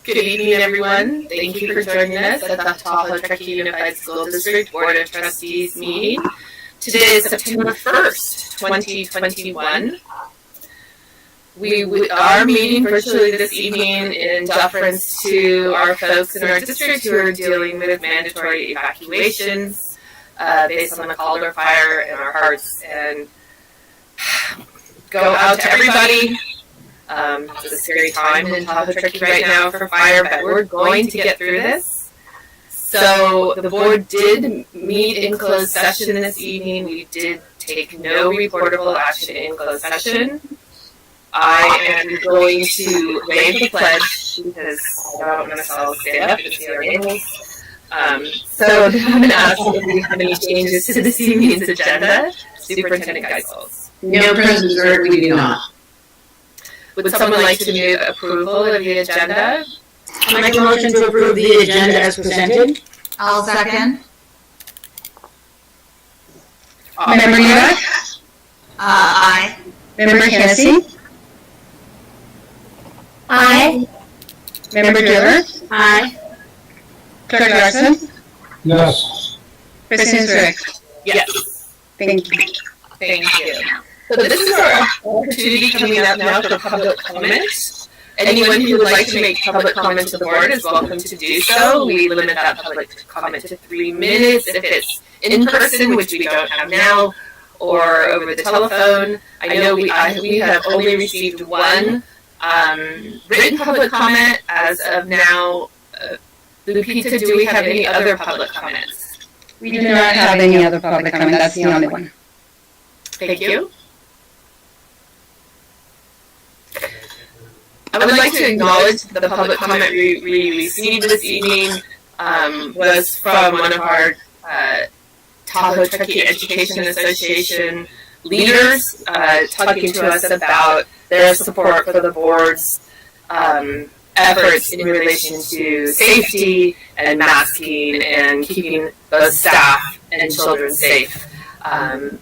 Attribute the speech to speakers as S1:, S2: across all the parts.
S1: Good evening, everyone. Thank you for joining us at the Tahoe Truckee Unified School District Board of Trustees meeting. Today is September 1st, 2021. We are meeting virtually this evening in deference to our folks in our district who are dealing with mandatory evacuations based on the Calder fire, and our hearts and go out to everybody. It's a scary time in Tahoe Truckee right now for fire, but we're going to get through this. So the board did meet in closed session this evening. We did take no reportable action in closed session. I am going to waive the pledge because I don't want us all to stand up and see our names. So I'm going to ask if we have any changes to this evening's agenda. Superintendent Geisels.
S2: No, President Zurich, we do not.
S1: Would someone like to move approval of the agenda?
S2: I'll make a motion to approve the agenda as presented.
S3: I'll second.
S4: Member York?
S3: Aye.
S4: Member Hennessy?
S3: Aye.
S4: Member Diller?
S3: Aye.
S4: Clerk Larson?
S5: Yes.
S4: President Zurich?
S1: Yes.
S4: Thank you.
S1: Thank you. So this is our opportunity coming up now for public comment. Anyone who would like to make public comment to the board is welcome to do so. We limit that public comment to 3 minutes if it's in person, which we don't have now, or over the telephone. I know we have only received one written public comment as of now. Lupita, do we have any other public comments?
S4: We do not have any other public comment. That's the only one.
S1: Thank you. I would like to acknowledge that the public comment we received this evening was from one of our Tahoe Truckee Education Association leaders talking to us about their support for the board's efforts in relation to safety and masking and keeping both staff and children safe in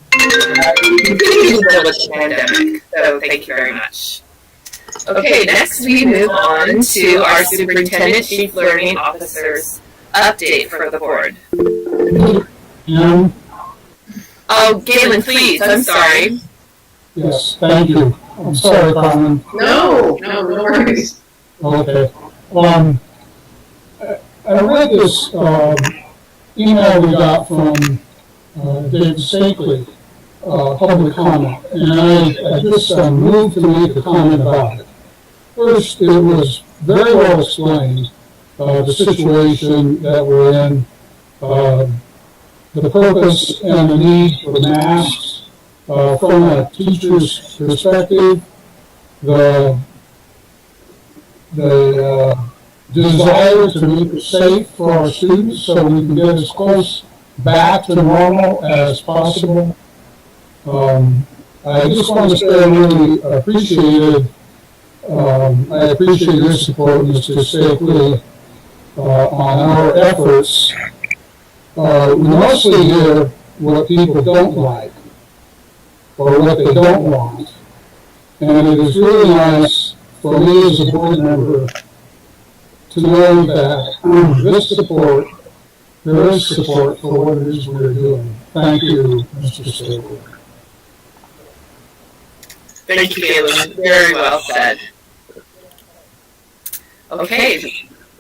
S1: the pandemic. So thank you very much. Okay, next we move on to our Superintendent Chief Learning Officer's update for the board. Oh, Galen, please, I'm sorry.
S5: Yes, thank you. I'm sorry, Carmen.
S2: No worries.
S5: Okay. I read this email we got from David Stakely, public comment, and I just moved to make a comment about it. First, it was very well explained, the situation that we're in, the purpose and the need for masks, from a teacher's perspective, the desire to make it safe for our students so we can get as close back to normal as possible. I just want to say I really appreciated, I appreciate your support, Mr. Stakely, on our efforts. We mostly hear what people don't like or what they don't want. And it is really nice for me as a board member to know that there is support for what it is we're doing. Thank you, Mr. Stakely.
S1: Thank you, Galen. Very well said. Okay,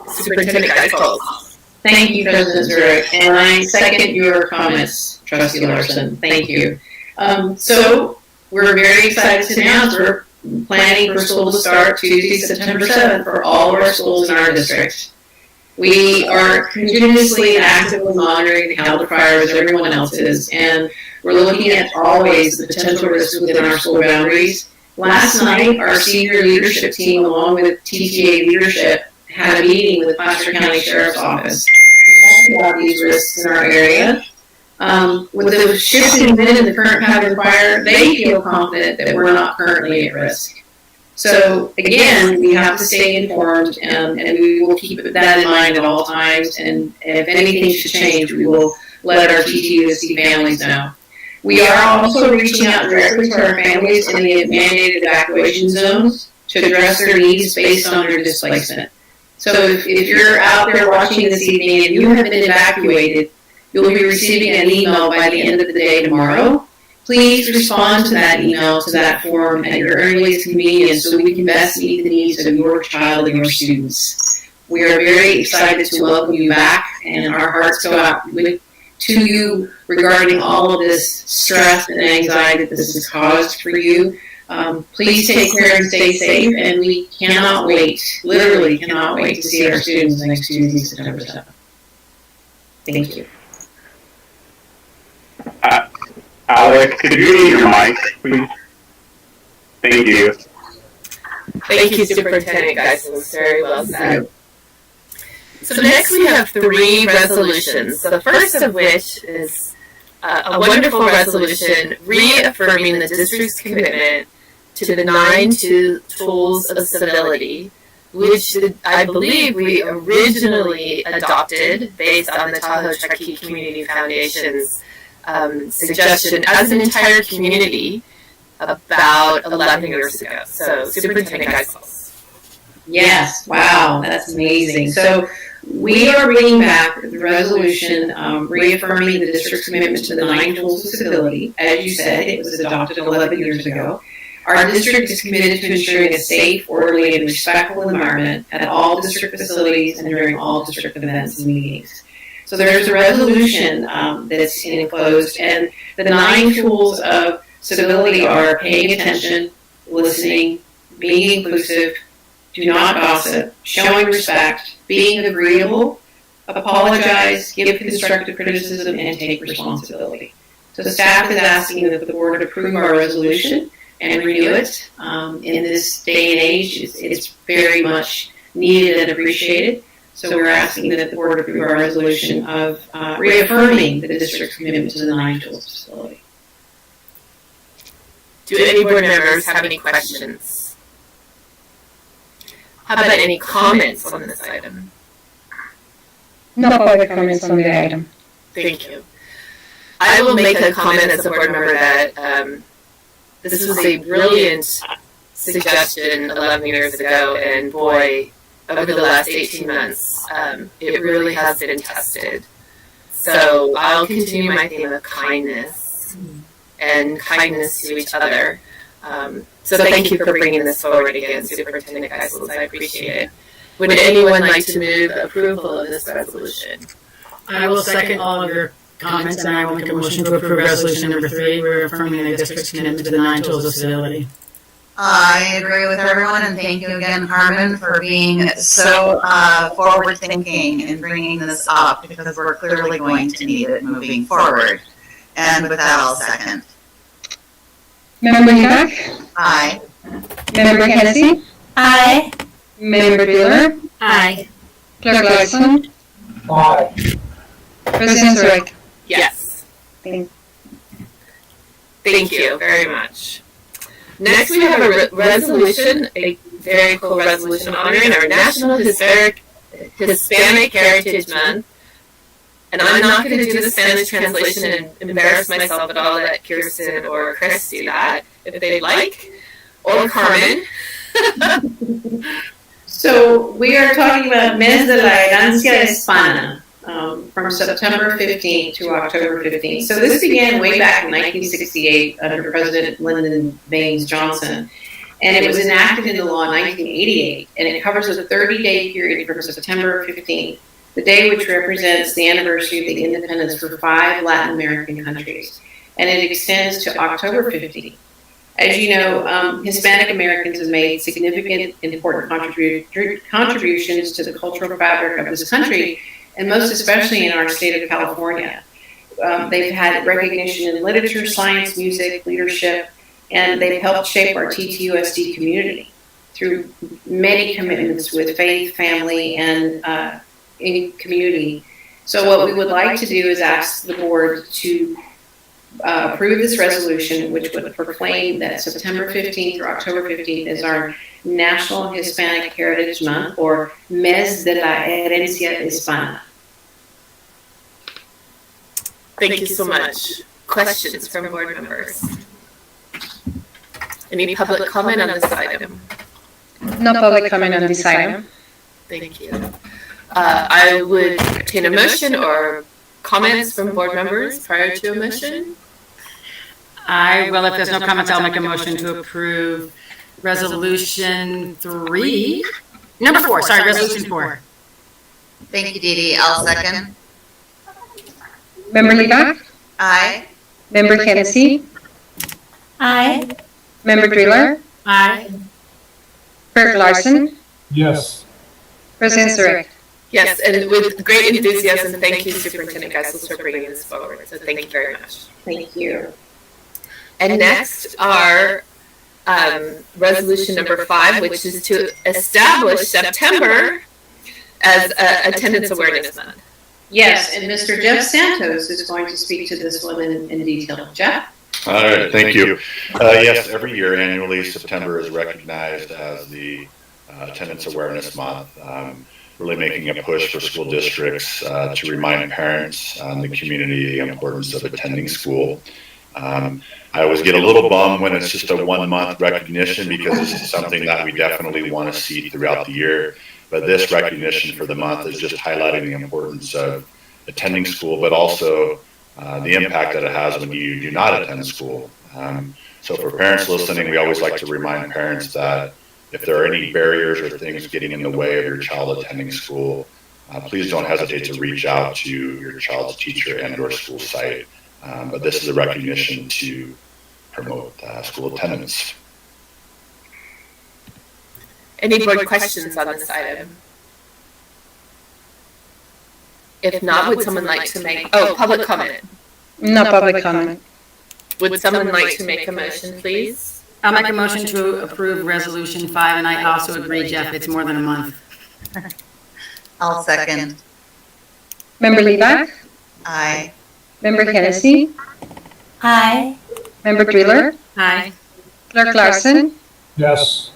S1: Superintendent Geisels.
S2: Thank you, President Zurich, and I second your comments, Trustee Larson. Thank you. So we're very excited to announce we're planning for school to start Tuesday, September 7th for all of our schools in our district. We are continuously and actively monitoring the Calder fire as everyone else is, and we're looking at always the potential risks within our school boundaries. Last night, our senior leadership team, along with TTA leadership, had a meeting with Placer County Sheriff's Office about these risks in our area. With the shifting wind and the current pattern of fire, they feel confident that we're not currently at risk. So again, we have to stay informed, and we will keep that in mind at all times. And if anything should change, we will let our TTUSD families know. We are also reaching out directly to our families in the mandated evacuation zones to address their needs based on their displacement. So if you're out there watching this evening and you have been evacuated, you'll be receiving an email by the end of the day tomorrow. Please respond to that email, to that form at your earliest convenience so we can best meet the needs of your child and your students. We are very excited to welcome you back, and our hearts go out to you regarding all of this stress and anxiety that this has caused for you. Please take care and stay safe, and we cannot wait, literally cannot wait to see our students next Tuesday, September 7th. Thank you.
S6: Alex, could you mute your mic, please? Thank you.
S1: Thank you, Superintendent Geisel. It was very well said. So next we have 3 resolutions. So the first of which is a wonderful resolution reaffirming the district's commitment to the 9 tools of civility, which I believe we originally adopted based on the Tahoe Truckee Community Foundation's suggestion as an entire community about 11 years ago. So Superintendent Geisel.
S2: Yes, wow, that's amazing. So we are bringing back the resolution reaffirming the district's commitment to the 9 tools of civility. As you said, it was adopted 11 years ago. Our district is committed to ensuring a safe, orderly, and respectful environment at all district facilities and during all district events and meetings. So there's a resolution that's enclosed, and the 9 tools of civility are paying attention, listening, being inclusive, do not gossip, showing respect, being agreeable, apologize, give constructive criticism, and take responsibility. So the staff is asking that the board approve our resolution and renew it. In this day and age, it's very much needed and appreciated. So we're asking that the board approve our resolution of reaffirming the district's commitment to the 9 tools facility.
S1: Do any board members have any questions? How about any comments on this item?
S4: No public comments on the item.
S1: Thank you. I will make a comment as a board member that this was a brilliant suggestion 11 years ago, and boy, over the last 18 months, it really has been tested. So I'll continue my theme of kindness and kindness to each other. So thank you for bringing this forward again, Superintendent Geisel. I appreciate it. Would anyone like to move approval of this resolution?
S7: I will second all of your comments, and I will make a motion to approve resolution number 3, reaffirming the district's commitment to the 9 tools of civility.
S3: I agree with everyone, and thank you again, Carmen, for being so forward-thinking and bringing this up, because we're clearly going to need it moving forward. And with that, I'll second.
S4: Member Newback?
S3: Aye.
S4: Member Hennessy?
S3: Aye.
S4: Member Bueller?
S3: Aye.
S4: Clerk Larson?
S5: Aye.
S4: President Zurich?
S1: Yes.
S4: Thank
S1: Thank you very much. Next, we have a resolution, a very cool resolution honoring our National Hispanic Heritage Month. And I'm not going to do the Spanish translation and embarrass myself at all. Let Kirsten or Chris do that if they'd like, or Carmen.
S2: So we are talking about Mes de la Herencia Hispana from September 15th to October 15th. So this began way back in 1968 under President Lyndon Baines Johnson, and it was enacted into law in 1988, and it covers a 30-day period from September 15th, the day which represents the anniversary of the independence for 5 Latin American countries, and it extends to October 15th. As you know, Hispanic Americans have made significant and important contributions to the cultural fabric of this country, and most especially in our state of California. They've had recognition in literature, science, music, leadership, and they've helped shape our TTUSD community through many commitments with faith, family, and in community. So what we would like to do is ask the board to approve this resolution, which would proclaim that September 15th or October 15th is our National Hispanic Heritage Month, or Mes de la Herencia Hispana.
S1: Thank you so much. Questions from board members? Any public comment on this item?
S4: No public comment on this item.
S1: Thank you. I would entertain a motion or comments from board members prior to a motion.
S7: I will, if there's no comments, I'll make a motion to approve resolution 3. Number 4, sorry, resolution 4.
S3: Thank you, Dee Dee. I'll second.
S4: Member Leibach?
S3: Aye.
S4: Member Hennessy?
S8: Aye.
S4: Member Driller?
S7: Aye.
S4: Clerk Larson?
S5: Yes.
S4: President Zurich?
S1: Yes, and with great enthusiasm, thank you, Superintendent Geisels, for bringing this forward. So thank you very much.
S2: Thank you.
S1: And next are resolution number 5, which is to establish September as Attendance Awareness Month.
S2: Yes, and Mr. Jeff Santos is going to speak to this one in detail. Jeff?
S9: All right, thank you. Yes, every year annually, September is recognized as the Attendance Awareness Month, really making a push for school districts to remind parents and the community the importance of attending school. I always get a little bummed when it's just a 1-month recognition, because this is something that we definitely want to see throughout the year. But this recognition for the month is just highlighting the importance of attending school, but also the impact that it has when you do not attend school. So for parents listening, we always like to remind parents that if there are any barriers or things getting in the way of your child attending school, please don't hesitate to reach out to your child's teacher and or school site. But this is a recognition to promote school attendance.
S1: Any board questions on this item? If not, would someone like to make, public comment?
S4: No public comment.
S1: Would someone like to make a motion, please?
S7: I'll make a motion to approve resolution 5, and I also agree, Jeff, it's more than a month.
S3: I'll second.
S4: Member Leibach?
S3: Aye.
S4: Member Hennessy?
S8: Aye.
S4: Member Driller?
S7: Aye.
S4: Clerk Larson?
S5: Yes.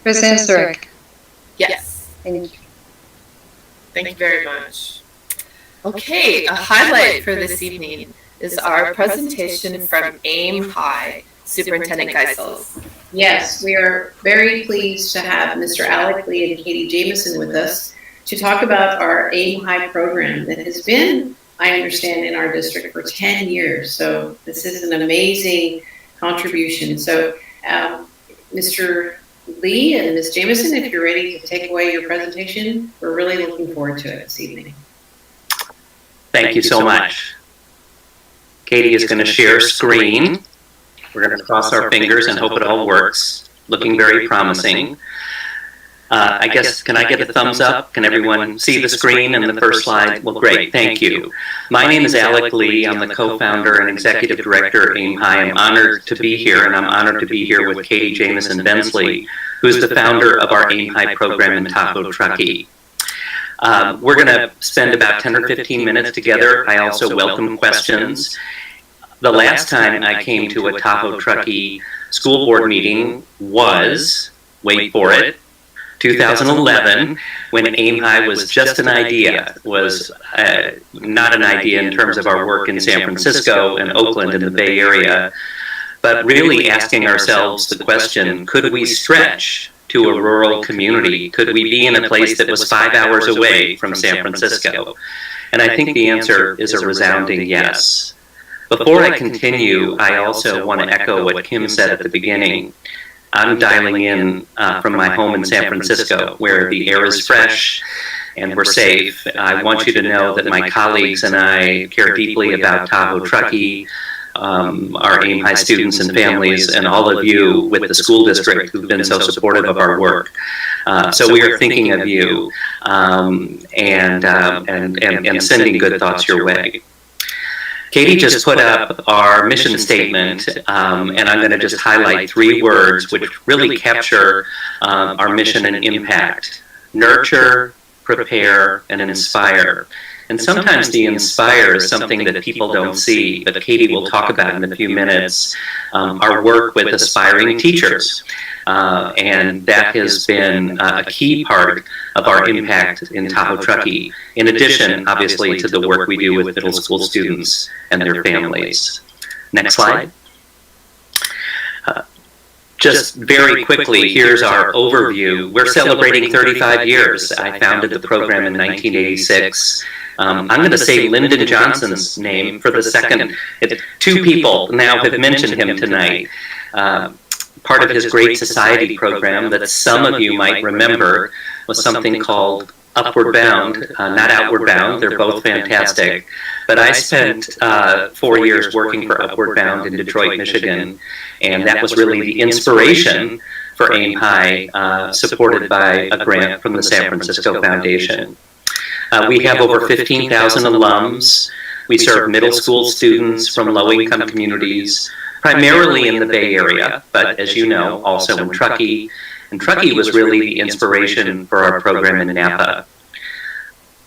S4: President Zurich?
S1: Yes.
S4: Thank you.
S1: Thank you very much. Okay, a highlight for this evening is our presentation from AIM High, Superintendent Geisels.
S2: Yes, we are very pleased to have Mr. Alec Lee and Katie Jamison with us to talk about our AIM High program that has been, I understand, in our district for 10 years. So this is an amazing contribution. So Mr. Lee and Ms. Jamison, if you're ready to take away your presentation, we're really looking forward to it this evening.
S10: Thank you so much. Katie is going to share screen. We're going to cross our fingers and hope it all works. Looking very promising. I guess, can I get a thumbs up? Can everyone see the screen and the first slide? Well, great, thank you. My name is Alec Lee. I'm the co-founder and executive director of AIM High. I'm honored to be here, and I'm honored to be here with Katie Jamison Bensley, who's the founder of our AIM High program in Tahoe, Truckee. We're going to spend about 10 or 15 minutes together. I also welcome questions. The last time I came to a Tahoe, Truckee school board meeting was, wait for it, 2011, when AIM High was just an idea, was not an idea in terms of our work in San Francisco and Oakland and the Bay Area, but really asking ourselves the question, could we stretch to a rural community? Could we be in a place that was 5 hours away from San Francisco? And I think the answer is a resounding yes. Before I continue, I also want to echo what Kim said at the beginning. I'm dialing in from my home in San Francisco, where the air is fresh and we're safe. I want you to know that my colleagues and I care deeply about Tahoe, Truckee, our AIM High students and families, and all of you with the school district who've been so supportive of our work. So we are thinking of you and sending good thoughts your way. Katie just put up our mission statement, and I'm going to just highlight 3 words which really capture our mission and impact: nurture, prepare, and inspire. And sometimes the inspire is something that people don't see, but Katie will talk about in a few minutes our work with aspiring teachers. And that has been a key part of our impact in Tahoe, Truckee, in addition, obviously, to the work we do with middle school students and their families. Next slide. Just very quickly, here's our overview. We're celebrating 35 years. I founded the program in 1986. I'm going to say Lyndon Johnson's name for the second. Two people now have mentioned him tonight. Part of his Great Society program that some of you might remember was something called Upward Bound, not Outward Bound. They're both fantastic. But I spent 4 years working for Upward Bound in Detroit, Michigan, and that was really the inspiration for Aim High, supported by a grant from the San Francisco Foundation. We have over 15,000 alums. We serve middle school students from low-income communities, primarily in the Bay Area, but as you know, also in Truckee. And Truckee was really the inspiration for our program in Napa.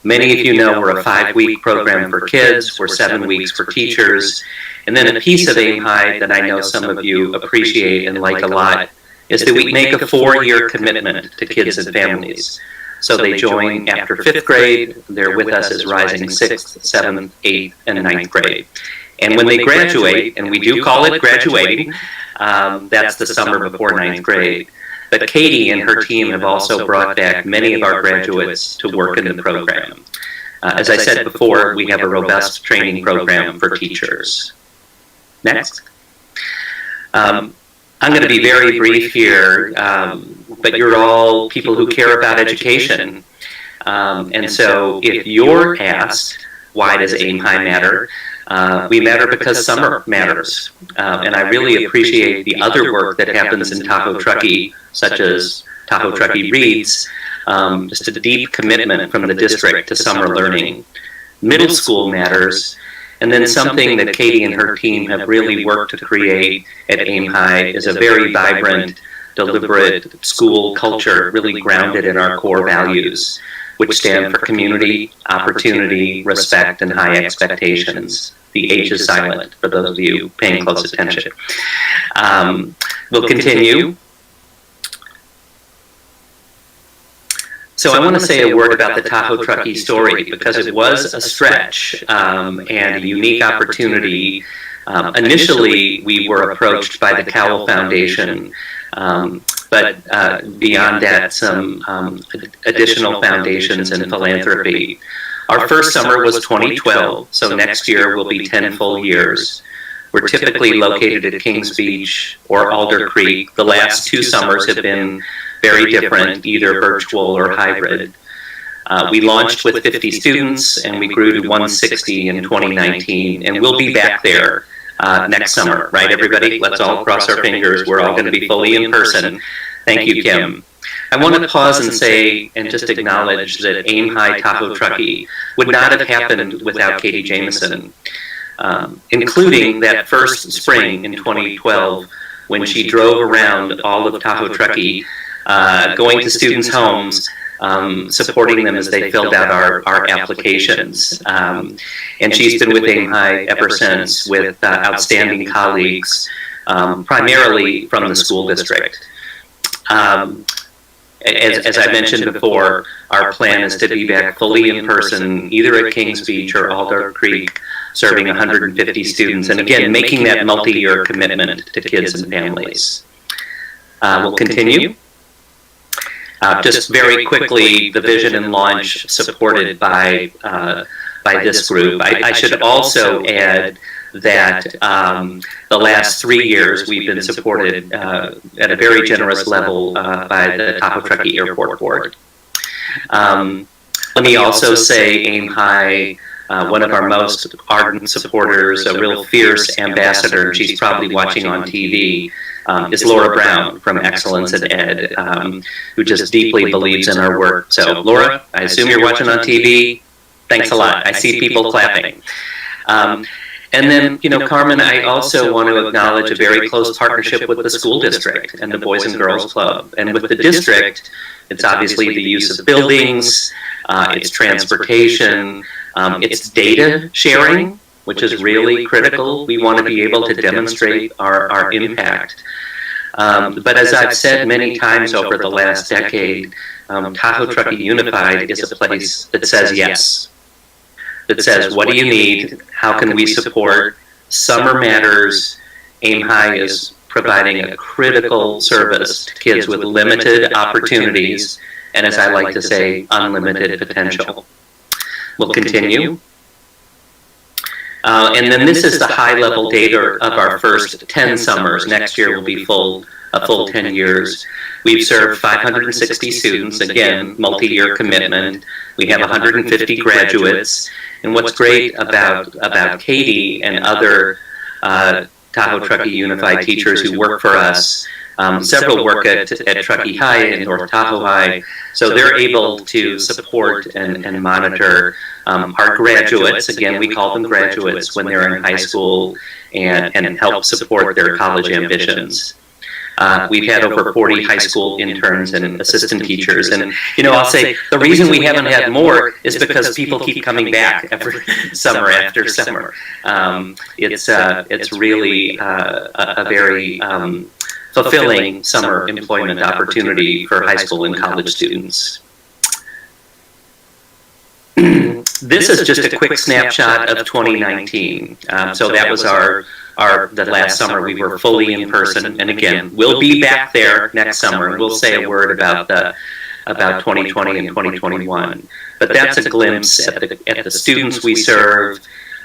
S10: Many of you know we're a 5-week program for kids, we're 7 weeks for teachers, and then a piece of Aim High that I know some of you appreciate and like a lot is that we make a 4-year commitment to kids and families. So they join after 5th grade, they're with us as rising 6th, 7th, 8th, and 9th grade. And when they graduate, and we do call it graduating, that's the summer before 9th grade. But Katie and her team have also brought back many of our graduates to work in the program. As I said before, we have a robust training program for teachers. Next. I'm going to be very brief here, but you're all people who care about education. And so if you're asked, why does Aim High matter? We matter because summer matters. And I really appreciate the other work that happens in Tahoe Truckee, such as Tahoe Truckee Reads, just a deep commitment from the district to summer learning. Middle school matters. And then something that Katie and her team have really worked to create at Aim High is a very vibrant, deliberate school culture, really grounded in our core values, which stand for community, opportunity, respect, and high expectations. The H is silent, for those of you paying close attention. We'll continue. So I want to say a word about the Tahoe Truckee story because it was a stretch and a unique opportunity. Initially, we were approached by the Cowell Foundation, but beyond that, some additional foundations and philanthropy. Our first summer was 2012, so next year will be 10 full years. We're typically located at Kings Beach or Alder Creek. The last 2 summers have been very different, either virtual or hybrid. We launched with 50 students and we grew to 160 in 2019, and we'll be back there next summer, right everybody? Let's all cross our fingers. We're all going to be fully in person. Thank you, Kim. I want to pause and say and just acknowledge that Aim High Tahoe Truckee would not have happened without Katie Jameson, including that first spring in 2012 when she drove around all of Tahoe Truckee, going to students' homes, supporting them as they filled out our applications. And she's been with Aim High ever since with outstanding colleagues, primarily from the school district. As I mentioned before, our plan is to be back fully in person, either at Kings Beach or Alder Creek, serving 150 students, and again, making that multi-year commitment to kids and families. We'll continue. Just very quickly, the vision and launch supported by this group. I should also add that the last 3 years we've been supported at a very generous level by the Tahoe Truckee Airport Board. Let me also say Aim High, one of our most ardent supporters, a real fierce ambassador, she's probably watching on TV, is Laura Brown from Excellence in Ed, who just deeply believes in our work. So Laura, I assume you're watching on TV. Thanks a lot. I see people clapping. And then, you know, Carmen, I also want to acknowledge a very close partnership with the school district and the Boys and Girls Club. And with the district, it's obviously the use of buildings, it's transportation, it's data sharing, which is really critical. We want to be able to demonstrate our impact. But as I've said many times over the last decade, Tahoe Truckee Unified is a place that says yes. That says, what do you need? How can we support? Summer matters. Aim High is providing a critical service to kids with limited opportunities, and as I like to say, unlimited potential. We'll continue. And then this is the high-level data of our first 10 summers. Next year will be a full 10 years. We've served 560 students, again, multi-year commitment. We have 150 graduates. And what's great about Katie and other Tahoe Truckee Unified teachers who work for us, several work at Truckee High and North Tahoe High, so they're able to support and monitor our graduates. Again, we call them graduates when they're in high school, and help support their college ambitions. We've had over 40 high school interns and assistant teachers, and I'll say the reason we haven't had more is because people keep coming back every summer after summer. It's really a very fulfilling summer employment opportunity for high school and college students. This is just a quick snapshot of 2019. So that was the last summer we were fully in person, and again, we'll be back there next summer, and we'll say a word about 2020 and 2021. But that's a glimpse at the students we serve,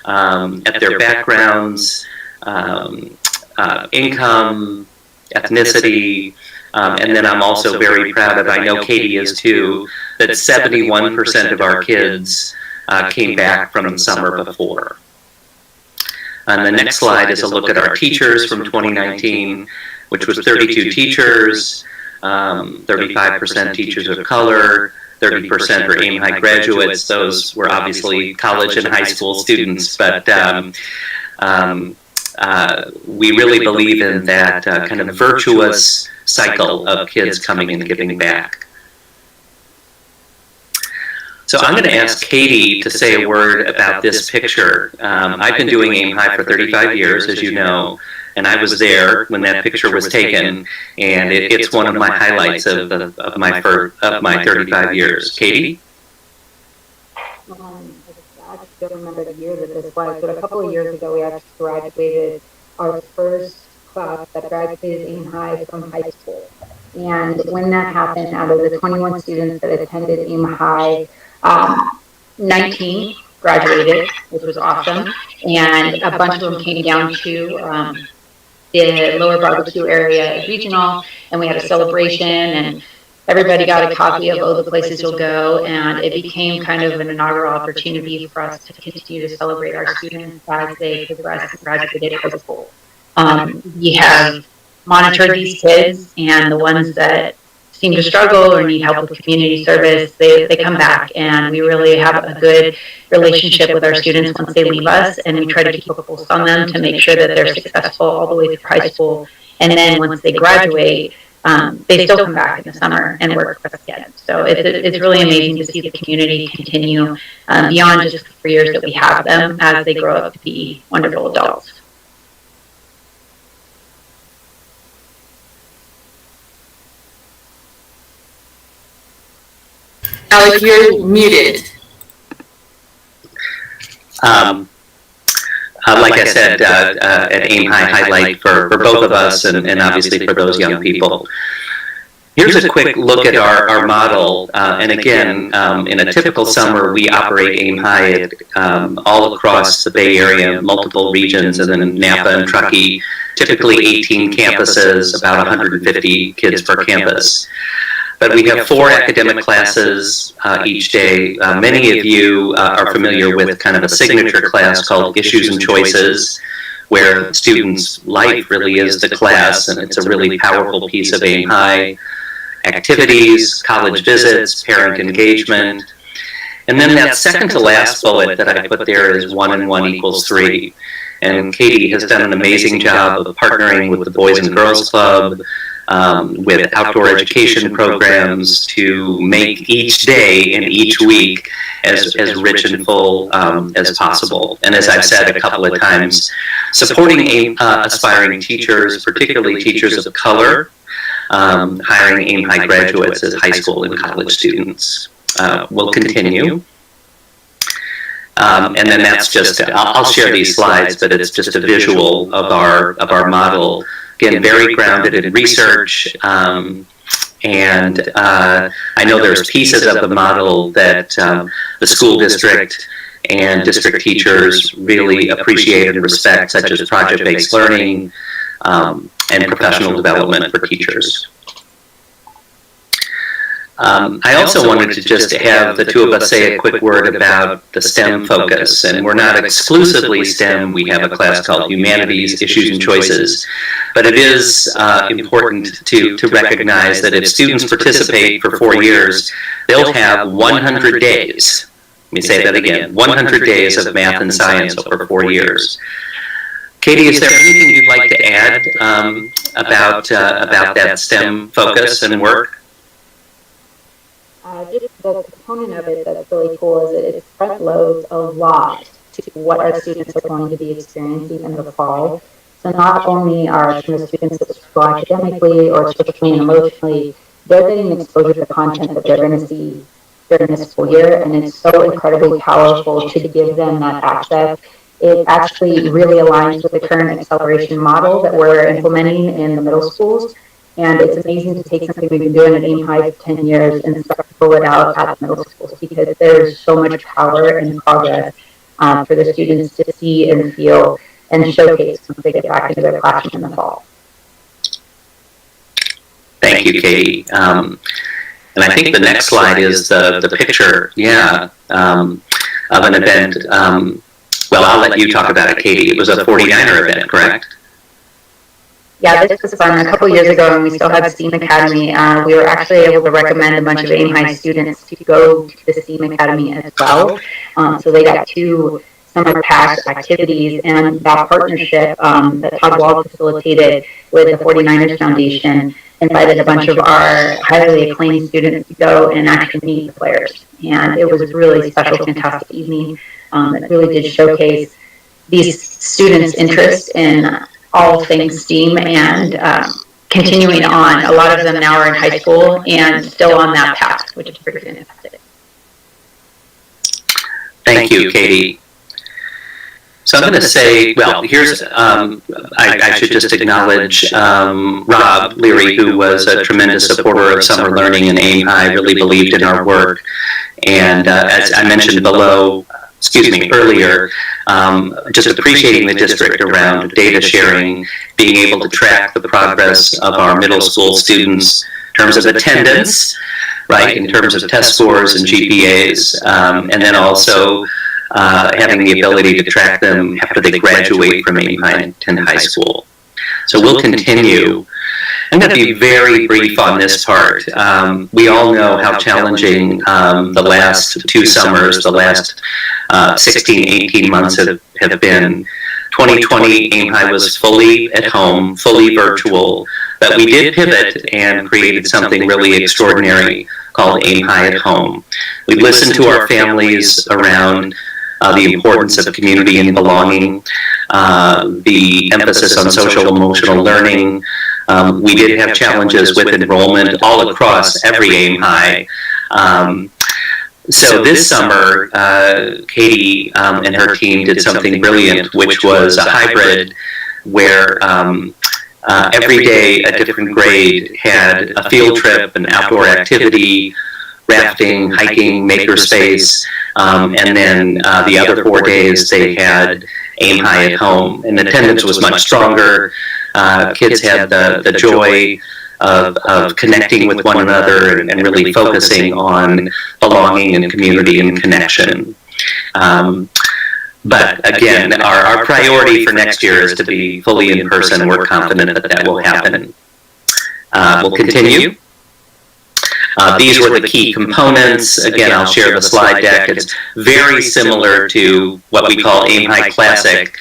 S10: at their backgrounds, income, ethnicity, and then I'm also very proud of, I know Katie is too, that 71% of our kids came back from the summer before. And the next slide is a look at our teachers from 2019, which was 32 teachers, 35% teachers of color, 30% are AIM High graduates. Those were obviously college and high school students, but we really believe in that kind of virtuous cycle of kids coming and giving back. So I'm going to ask Katie to say a word about this picture. I've been doing AIM High for 35 years, as you know, and I was there when that picture was taken, and it's one of my highlights of my 35 years. Katie?
S11: I don't remember the year that this was, but a couple of years ago we actually graduated our first class that graduated AIM High from high school. And when that happened, out of the 21 students that attended AIM High, 19 graduated, which was awesome, and a bunch of them came down to the Lower Barbecue area regional, and we had a celebration, and everybody got a copy of all the places you'll go, and it became kind of an inaugural opportunity for us to continue to celebrate our students as they progress and graduated high school. We have monitored these kids, and the ones that seem to struggle or need help with community service, they come back, and we really have a good relationship with our students once they leave us, and we try to keep a pulse on them to make sure that they're successful all the way through high school. And then once they graduate, they still come back in the summer and work with us again. So it's really amazing to see the community continue beyond just the 4 years that we have them as they grow up to be wonderful adults.
S1: Alec, you're muted.
S10: Like I said, at AIM High highlight for both of us and obviously for those young people. Here's a quick look at our model. And again, in a typical summer, we operate AIM High at, all across the Bay Area, multiple regions, and then Napa and Truckee, typically 18 campuses, about 150 kids per campus. But we have 4 academic classes each day. Many of you are familiar with kind of a signature class called Issues and Choices, where students' life really is the class, and it's a really powerful piece of AIM High. Activities, college visits, parent engagement. And then that second to last bullet that I put there is 1 and 1 equals 3. And Katie has done an amazing job of partnering with the Boys and Girls Club, with outdoor education programs to make each day and each week as rich and full as possible. And as I've said a couple of times, supporting aspiring teachers, particularly teachers of color, hiring AIM High graduates as high school and college students. Will continue. And then that's just, I'll share these slides, but it's just a visual of our model Again, very grounded in research. And I know there's pieces of the model that the school district and district teachers really appreciate and respect, such as project-based learning and professional development for teachers. I also wanted to just have the two of us say a quick word about the STEM focus. And we're not exclusively STEM. We have a class called Humanities, Issues and Choices. But it is important to recognize that if students participate for 4 years, they'll have 100 days. Let me say that again, 100 days of math and science over 4 years. Katie, is there anything you'd like to add about that STEM focus and work?
S11: Just the component of it that's really cool is that it front loads a lot to what our students are going to be experiencing in the fall. So not only are some of the students that struggle academically or socially and emotionally, they're getting exposure to content that they're going to see during this school year, and it's so incredibly powerful to give them that access. It actually really aligns with the current acceleration model that we're implementing in the middle schools. And it's amazing to take something we've been doing at Aim High for 10 years and start to roll it out at the middle schools, because there's so much power and progress for the students to see and feel and showcase when they get back into their classroom in the fall.
S10: Thank you, Katie. And I think the next slide is the picture, of an event. Well, I'll let you talk about it, Katie. It was a 49er event, correct?
S11: Yeah, this was fun. A couple years ago, when we still had STEAM Academy, we were actually able to recommend a bunch of Aim High students to go to the STEAM Academy as well. So they got 2 summer packed activities, and that partnership that Todd Wall facilitated with the 49ers Foundation invited a bunch of our highly acclaimed students to go and actually meet the players. And it was a really special, fantastic evening. It really did showcase these students' interest in all things STEAM and continuing on. A lot of them now are in high school and still on that path, which is pretty fantastic.
S10: Thank you, Katie. So I'm going to say, well, here's, I should just acknowledge Rob Leary, who was a tremendous supporter of summer learning and Aim High, really believed in our work. And as I mentioned earlier, just appreciating the district around data sharing, being able to track the progress of our middle school students in terms of attendance, right, in terms of test scores and GPAs, and then also having the ability to track them after they graduate from Aim High and attend high school. So we'll continue. I'm going to be very brief on this part. We all know how challenging the last 2 summers, the last 16, 18 months have been. 2020, Aim High was fully at home, fully virtual, but we did pivot and created something really extraordinary called Aim High at Home. We listened to our families around the importance of community and belonging, the emphasis on social emotional learning. We did have challenges with enrollment all across every Aim High. So this summer, Katie and her team did something brilliant, which was a hybrid where every day a different grade had a field trip, an outdoor activity, rafting, hiking, makerspace, and then the other 4 days they had Aim High at Home. And attendance was much stronger. Kids had the joy of connecting with one another and really focusing on belonging and community and connection. But again, our priority for next year is to be fully in person. We're confident that will happen. We'll continue. These were the key components. Again, I'll share the slide deck. It's very similar to what we call Aim High Classic.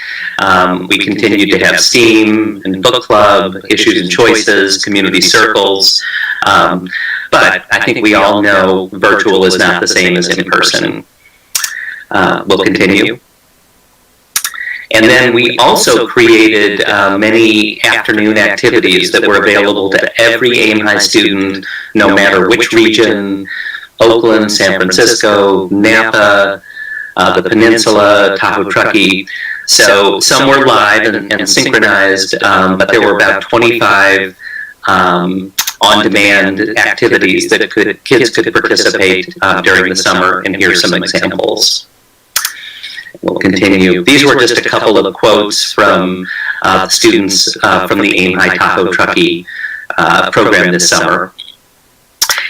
S10: We continue to have STEAM and book club, issues and choices, community circles. But I think we all know virtual is not the same as in person. We'll continue. And then we also created many afternoon activities that were available to every Aim High student, no matter which region, Oakland, San Francisco, Napa, the Peninsula, Tahoe, Truckee. So some were live and synchronized, but there were about 25 on-demand activities that kids could participate during the summer, and here's some examples. We'll continue. These were just a couple of quotes from students from the AIM High Tahoe Truckee program this summer.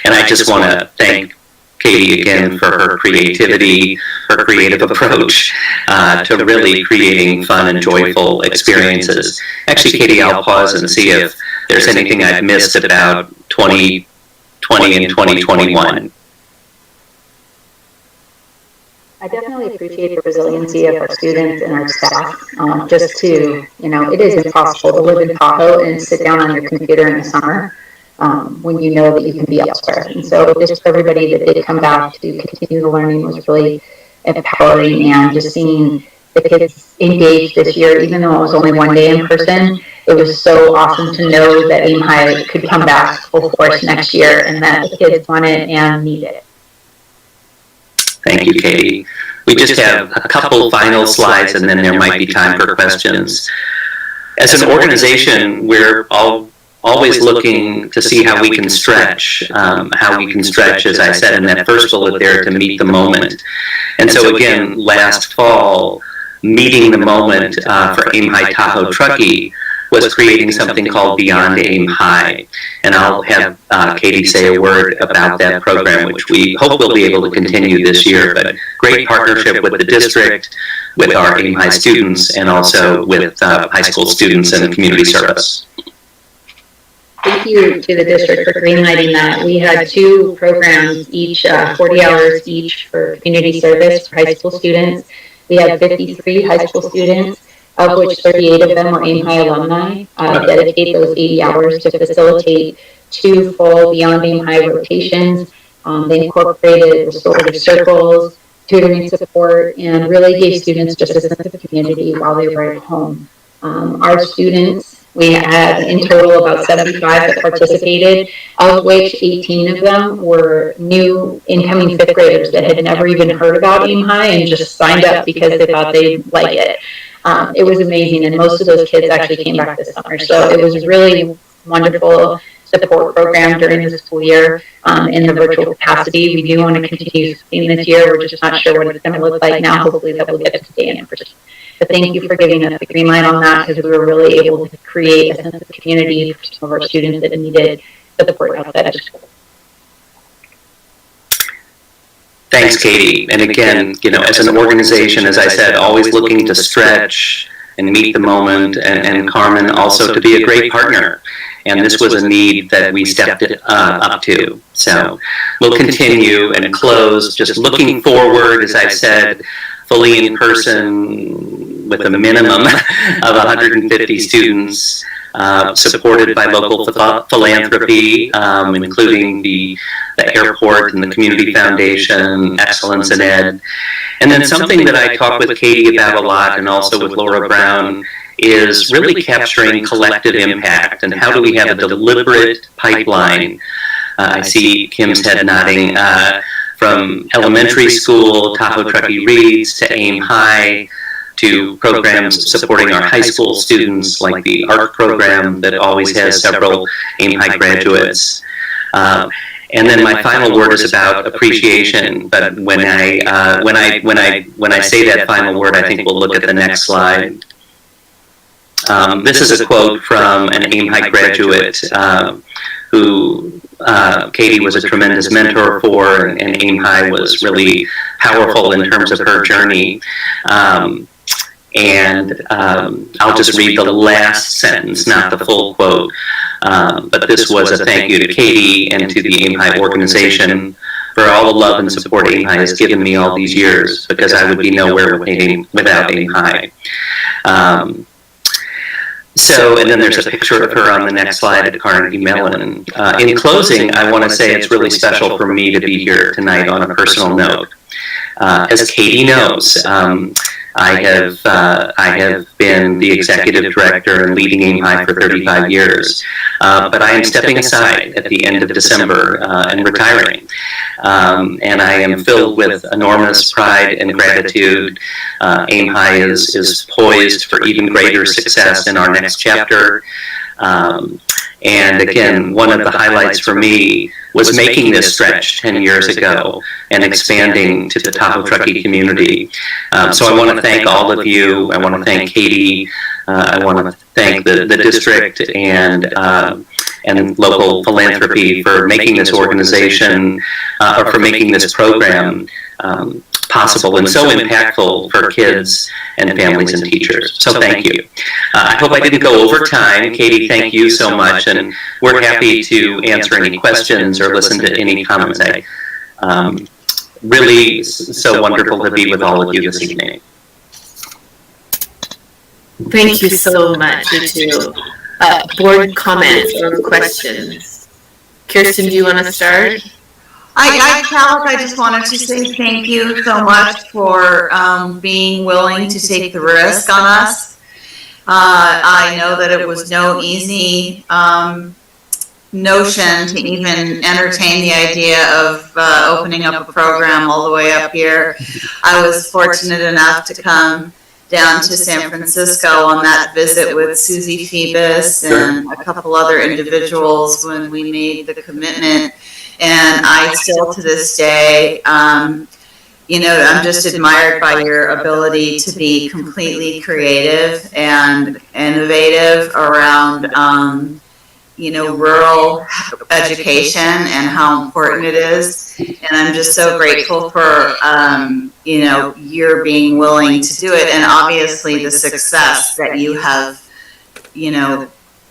S10: And I just want to thank Katie again for her creativity, her creative approach to really creating fun and joyful experiences. Actually, Katie, I'll pause and see if there's anything I've missed about 2020 and 2021.
S11: I definitely appreciate the resiliency of our students and our staff. Just to, it is impossible to live in Tahoe and sit down on your computer in the summer when you know that you can be elsewhere. And so just everybody that did come back to continue the learning was really empowering, and just seeing the kids engaged this year, even though it was only one day in person, it was so awesome to know that AIM High could come back full force next year and that the kids want it and need it.
S10: Thank you, Katie. We just have a couple final slides, and then there might be time for questions. As an organization, we're always looking to see how we can stretch, as I said in that first bullet there, to meet the moment. And so again, last fall, meeting the moment for AIM High Tahoe Truckee was creating something called Beyond AIM High. And I'll have Katie say a word about that program, which we hope we'll be able to continue this year. But great partnership with the district, with our AIM High students, and also with high school students and community service.
S11: Thank you to the district for greenlighting that. We had 2 programs, each 40 hours each for community service for high school students. We had 53 high school students, of which 38 of them were AIM High alumni, dedicate those 80 hours to facilitate 2 full Beyond AIM High rotations. They incorporated restorative circles, tutoring support, and really gave students just a sense of community while they were at home. Our students, we had in total about 75 that participated, of which 18 of them were new incoming 5th graders that had never even heard about AIM High and just signed up because they thought they'd like it. It was amazing, and most of those kids actually came back this summer. So it was really wonderful support program during the school year in the virtual capacity. We do want to continue seeing this year. We're just not sure what it's going to look like now. Hopefully that we'll get to stay in person. But thank you for giving us the green light on that, because we were really able to create a sense of community for some of our students that needed support outside of school.
S10: Thanks, Katie. And again, as an organization, as I said, always looking to stretch and meet the moment, and Carmen also to be a great partner. And this was a need that we stepped up to. So we'll continue and close, just looking forward, as I've said, fully in person with a minimum of 150 students, supported by local philanthropy, including the airport and the Community Foundation, Excellence in Ed. And then something that I talk with Katie about a lot, and also with Laura Brown, is really capturing collective impact, and how do we have a deliberate pipeline. I see Kim's head nodding, from elementary school, Tahoe Truckee Reads, to AIM High, to programs supporting our high school students, like the ARC program that always has several AIM High graduates. And then my final word is about appreciation. But when I say that final word, I think we'll look at the next slide. This is a quote from an AIM High graduate who Katie was a tremendous mentor for, and AIM High was really powerful in terms of her journey. And I'll just read the last sentence, not the full quote. But this was a thank you to Katie and to the AIM High organization for all the love and support AIM High has given me all these years, because I would be nowhere without AIM High. And then there's a picture of her on the next slide at Carnegie Mellon. In closing, I want to say it's really special for me to be here tonight on a personal note. As Katie knows, I have been the executive director and leading Aim High for 35 years, but I am stepping aside at the end of December and retiring. And I am filled with enormous pride and gratitude. Aim High is poised for even greater success in our next chapter. And again, one of the highlights for me was making this stretch 10 years ago and expanding to the Tahoe Truckee community. So I want to thank all of you. I want to thank Katie. I want to thank the district and local philanthropy for making this organization or for making this program possible and so impactful for kids and families and teachers. So thank you. I hope I didn't go over time. Katie, thank you so much, and we're happy to answer any questions or listen to any comments. Really so wonderful to be with all of you this evening.
S1: Thank you so much, you two. Board comments or questions? Kirsten, do you want to start?
S3: I just wanted to say thank you so much for being willing to take the risk on us. I know that it was no easy notion to even entertain the idea of opening up a program all the way up here. I was fortunate enough to come down to San Francisco on that visit with Susie Phoebus and a couple other individuals when we made the commitment. And I still, to this day, I'm just admired by your ability to be completely creative and innovative around, rural education and how important it is. And I'm just so grateful for, your being willing to do it. And obviously the success that you have,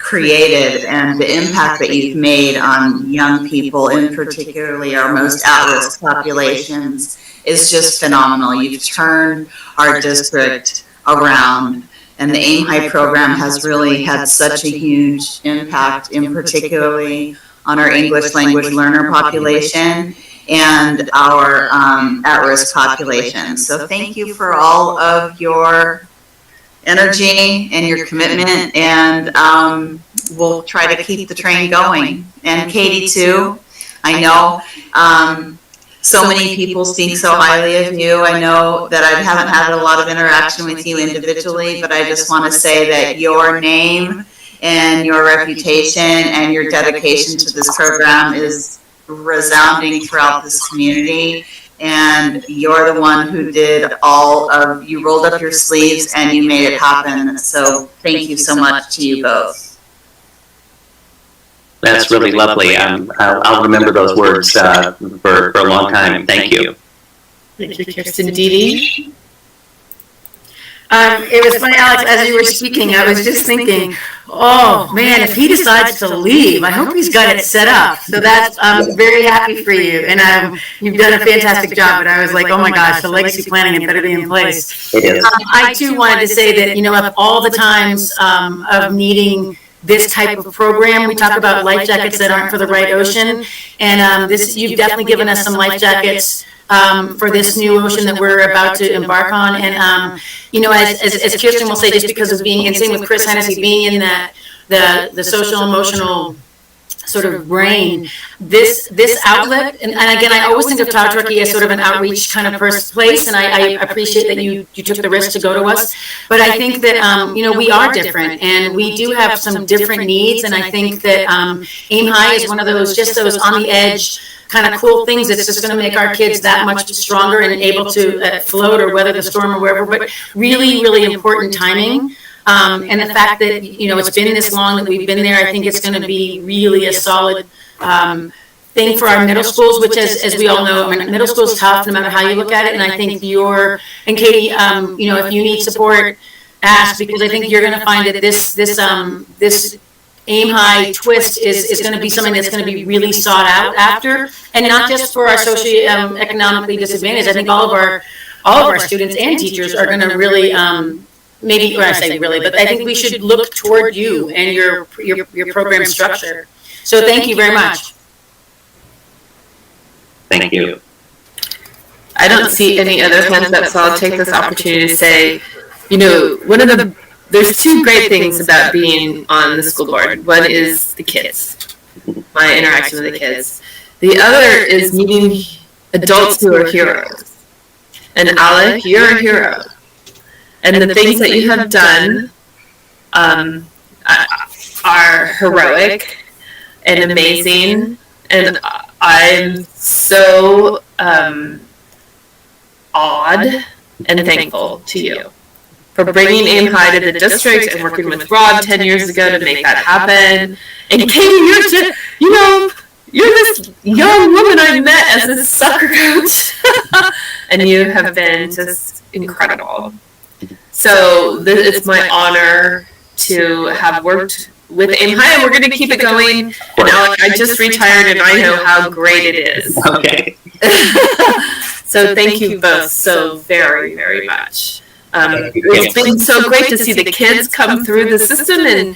S3: created and the impact that you've made on young people, in particularly our most at-risk populations, is just phenomenal. You've turned our district around, and the Aim High program has really had such a huge impact, in particularly on our English language learner population and our at-risk population. So thank you for all of your energy and your commitment, and we'll try to keep the train going. And Katie too, I know so many people speak so highly of you. I know that I haven't had a lot of interaction with you individually, but I just want to say that your name and your reputation and your dedication to this program is resounding throughout this community. And you're the one who did you rolled up your sleeves and you made it happen. So thank you so much to you both.
S10: That's really lovely. I'll remember those words for a long time. Thank you.
S1: Thank you, Kirsten. Dee.
S7: It was funny, Alex, as you were speaking, I was just thinking, oh man, if he decides to leave, I hope he's got it set up. So I'm very happy for you, and you've done a fantastic job. But I was like, oh my gosh, the legacy planning had better be in place.
S10: It is.
S7: I too wanted to say that, of all the times of needing this type of program, we talk about life jackets that aren't for the right ocean, and you've definitely given us some life jackets for this new ocean that we're about to embark on. And as Kirsten will say, just because of being, and same with Chris Hennessy, being in the social emotional sort of brain, this outlet, and again, I always think of Tahoe Truckee as sort of an outreach kind of first place, and I appreciate that you took the risk to go to us. But I think that we are different, and we do have some different needs, and I think that Aim High is one of those on the edge kind of cool things that's just going to make our kids that much stronger and able to float or weather the storm or wherever. But really, really important timing. And the fact that, it's been this long that we've been there, I think it's going to be really a solid thing for our middle schools, which as we all know, middle school is tough no matter how you look at it. And I think and Katie, if you need support, ask, because I think you're going to find that this Aim High twist is going to be something that's going to be really sought out after, and not just for our socioeconomically disadvantaged. I think all of our students and teachers are going to really maybe, or I say really, but I think we should look toward you and your program structure. So thank you very much.
S10: Thank you.
S1: I don't see any other hands up, so I'll take this opportunity to say, there's two great things about being on the school board. One is the kids, my interaction with the kids. The other is meeting adults who are heroes. And Alec, you're a hero. And the things that you have done are heroic and amazing. And I'm so awed and thankful to you for bringing Aim High to the district and working with Rob 10 years ago to make that happen. And Katie, you're this young woman I met as a soccer coach. And you have been just incredible. So it's my honor to have worked with Aim High, and we're going to keep it going. And Alec, I just retired, and I know how great it is.
S10: Okay.
S1: So thank you both so very, very much. It's been so great to see the kids come through the system and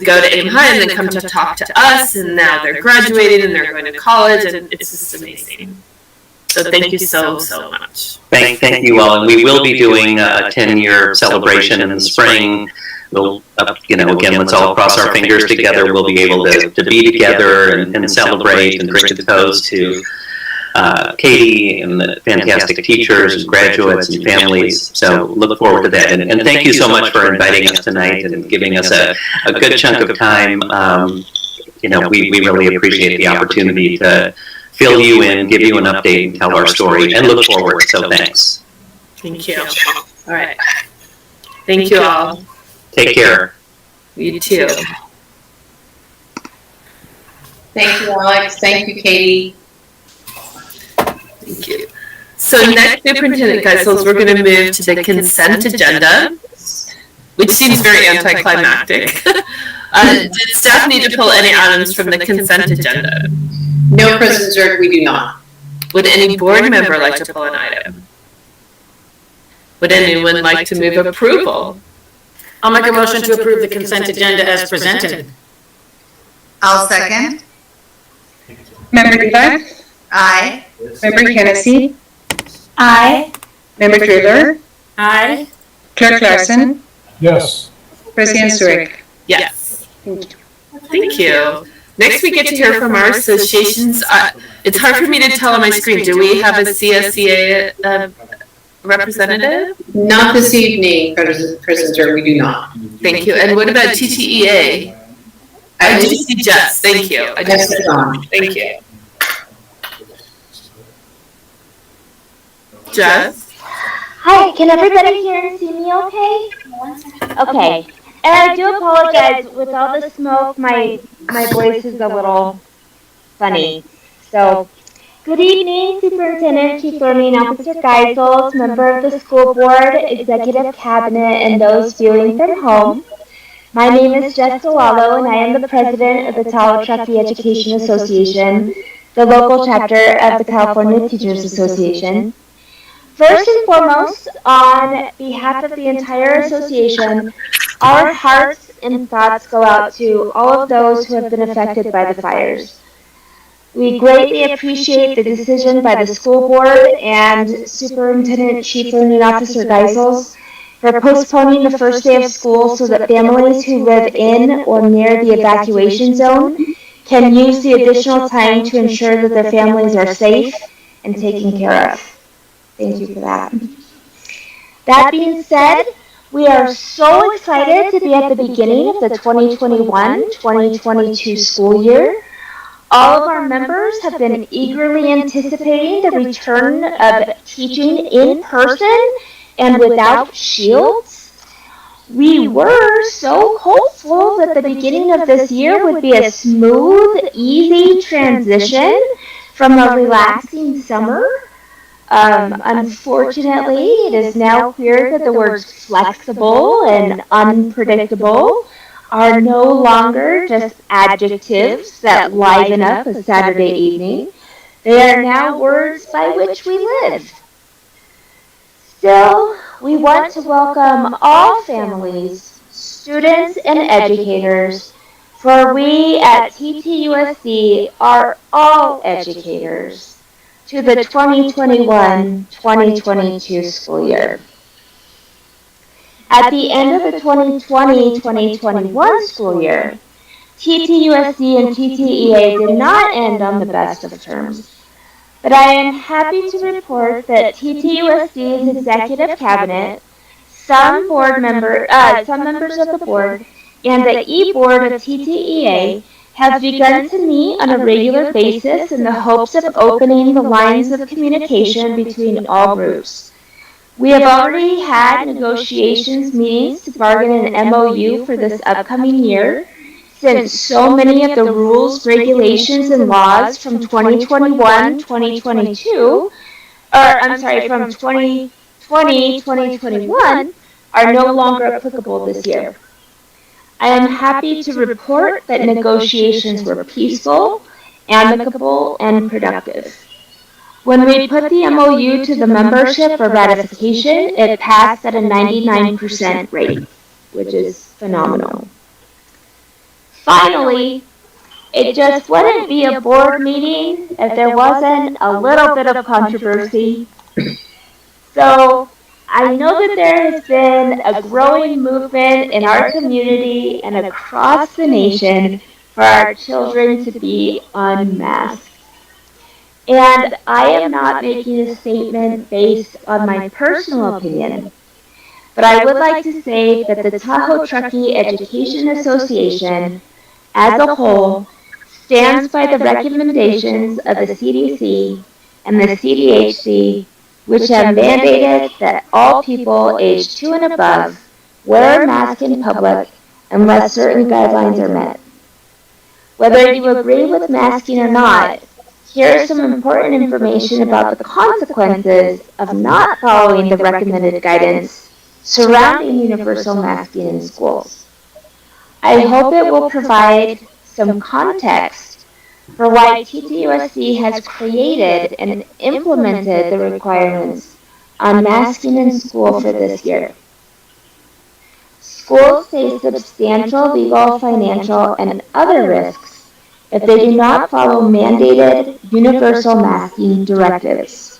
S1: go to Aim High and then come to talk to us, and now they're graduating and they're going to college, and it's just amazing. So thank you so, so much.
S10: Thank you all, and we will be doing a 10-year celebration in the spring. We'll, again, let's all cross our fingers together. We'll be able to be together and celebrate and drink a toast to Katie and the fantastic teachers and graduates and families. So look forward to that. And thank you so much for inviting us tonight and giving us a good chunk of time. We really appreciate the opportunity to fill you in, give you an update, and tell our story, and look forward. So thanks.
S1: Thank you. All right. Thank you all.
S10: Take care.
S1: You too.
S2: Thank you, Alex. Thank you, Katie.
S1: Thank you. So next, Superintendent Geisels, we're going to move to the consent agenda, which seems very anticlimactic. Did staff need to pull any items from the consent agenda?
S2: No, President Zerk, we do not.
S1: Would any board member like to pull an item? Would anyone like to move approval?
S7: I'll make a motion to approve the consent agenda as presented.
S3: I'll second.
S4: Member Levi?
S3: Aye.
S4: Member Hennessy?
S8: Aye.
S4: Member Driller?
S7: Aye.
S4: Clerk Larson?
S5: Yes.
S4: President Zurich?
S1: Yes. Thank you. Next, we get to hear from our associations. It's hard for me to tell on my screen. Do we have a CSEA representative?
S2: Not this evening, President Zerk, we do not.
S1: Thank you. And what about TTEA? I do see Jess. Thank you. Thank you. Jess?
S8: Hi, can everybody hear and see me okay? Okay. And I do apologize, with all the smoke, my voice is a little funny. So, good evening, Superintendent, Chief Learning Officer Geisels, member of the school board, executive cabinet, and those viewing from home. My name is Jess Solalo, and I am the president of the Tahoe Truckee Education Association, the local chapter of the California Teachers Association. First and foremost, on behalf of the entire association, our hearts and thoughts go out to all of those who have been affected by the fires. We greatly appreciate the decision by the school board and Superintendent Chief Learning Officer Geisels for postponing the first day of school so that families who live in or near the evacuation zone can use the additional time to ensure that their families are safe and taken care of. Thank you for that. That being said, we are so excited to be at the beginning of the 2021-2022 school year. All of our members have been eagerly anticipating the return of teaching in person and without shields. We were so hopeful that the beginning of this year would be a smooth, easy transition from a relaxing summer. Unfortunately, it is now clear that the words flexible and unpredictable are no longer just adjectives that liven up a Saturday evening. They are now words by which we live. Still, we want to welcome all families, students, and educators, for we at TTUSD are all educators. to the 2021-2022 school year. At the end of the 2020-2021 school year, TTUSD and TTEA did not end on the best of terms. But I am happy to report that TTUSD's executive cabinet, some members of the board, and the e-board of TTEA have begun to meet on a regular basis in the hopes of opening the lines of communication between all groups. We have already had negotiations meetings to bargain an MOU for this upcoming year, since so many of the rules, regulations, and laws from 2021-2022, from 2020-2021 are no longer applicable this year. I am happy to report that negotiations were peaceful, amicable, and productive. When we put the MOU to the membership for ratification, it passed at a 99% rate, which is phenomenal. Finally, it just wouldn't be a board meeting if there wasn't a little bit of controversy. So, I know that there has been a growing movement in our community and across the nation for our children to be unmasked. And I am not making a statement based on my personal opinion, but I would like to say that the Tahoe Truckee Education Association, as a whole, stands by the recommendations of the CDC and the CDHC, which have mandated that all people aged 2 and above wear a mask in public unless certain guidelines are met. Whether you agree with masking or not, here is some important information about the consequences of not following the recommended guidance surrounding universal masking in schools. I hope it will provide some context for why TTUSD has created and implemented the requirements on masking in school for this year. Schools face substantial legal, financial, and other risks if they do not follow mandated universal masking directives.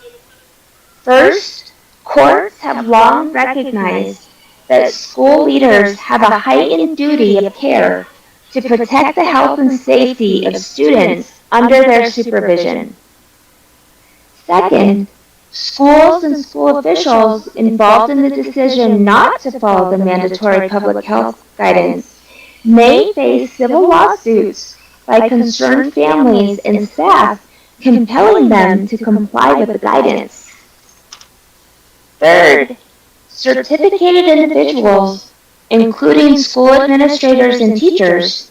S8: First, courts have long recognized that school leaders have a heightened duty of care to protect the health and safety of students under their supervision. Second, schools and school officials involved in the decision not to follow the mandatory public health guidance may face civil lawsuits by concerned families and staff compelling them to comply with the guidance. Third, certificated individuals, including school administrators and teachers,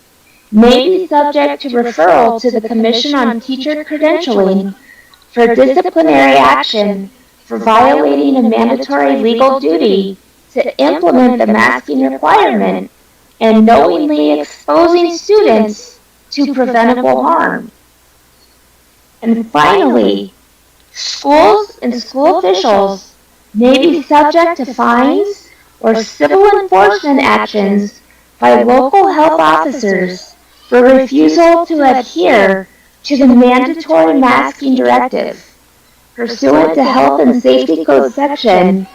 S8: may be subject to referral to the Commission on Teacher Credentialing for disciplinary action for violating a mandatory legal duty to implement the masking requirement and knowingly exposing students to preventable harm. And finally, schools and school officials may be subject to fines or civil enforcement actions by local health officers for refusal to adhere to the mandatory masking directive pursuant to Health and Safety Code Section